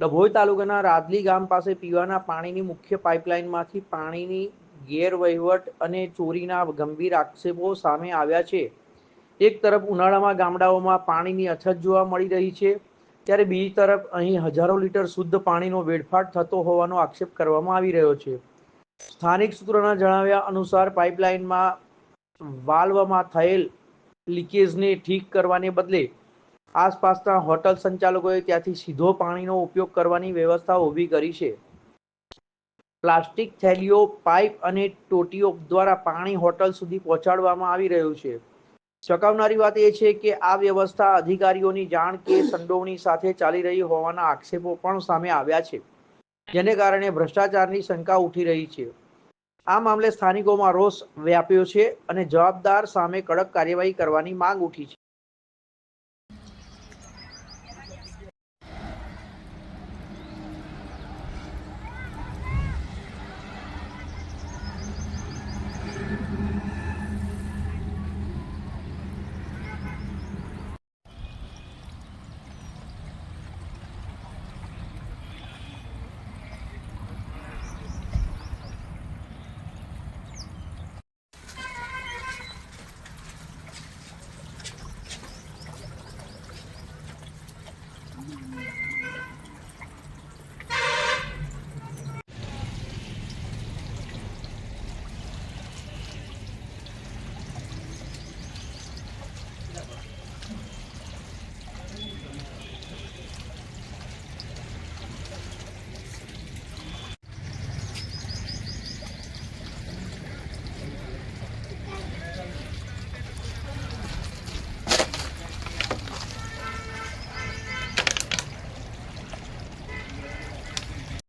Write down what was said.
ડભોઈ તાલુકાના રાદલી ગામ પાસે પીવાના પાણીની મુખ્ય પાઇપલાઇનમાંથી પાણીની ગેરવહીવટ અને ચોરીના ગંભીર આક્ષેપો સામે આવ્યા છે। એક તરફ ઉનાળામાં ગામડાઓમાં પાણીની અછત જોવા મળી રહી છે, ત્યારે બીજી તરફ અહીં હજારો લીટર શુદ્ધ પાણીનો વેડફાટ થતો હોવાનો આક્ષેપ કરવામાં આવી રહ્યો છે। સ્થાનિક સૂત્રોના જણાવ્યા અનુસાર પાઇપલાઇનમાં વાલ્વમાં થયેલ લીકેજને ઠીક કરવાને બદલે આસપાસના હોટલ સંચાલકોએ ત્યાંથી સીધો પાણીનો ઉપયોગ કરવાની વ્યવસ્થા ઊભી કરી છે। પ્લાસ્ટિક થેલીઓ, પાઇપ અને ટોટીઓ દ્વારા પાણી હોટલ સુધી પહોંચાડવામાં આવી રહ્યું છે। ચોંકાવનારી વાત એ છે કે આ વ્યવસ્થા અધિકારીઓની જાણ કે સંડોવણી સાથે ચાલી રહી હોવાના આક્ષેપો પણ સામે આવ્યા છે, જેને કારણે ભ્રષ્ટાચારની શંકા ઉઠી રહી છે। આ મામલે સ્થાનિકોમાં રોષ વ્યાપ્યો છે અને જવાબદાર સામે કડક કાર્યવાહી કરવાની માંગ ઉઠી છે।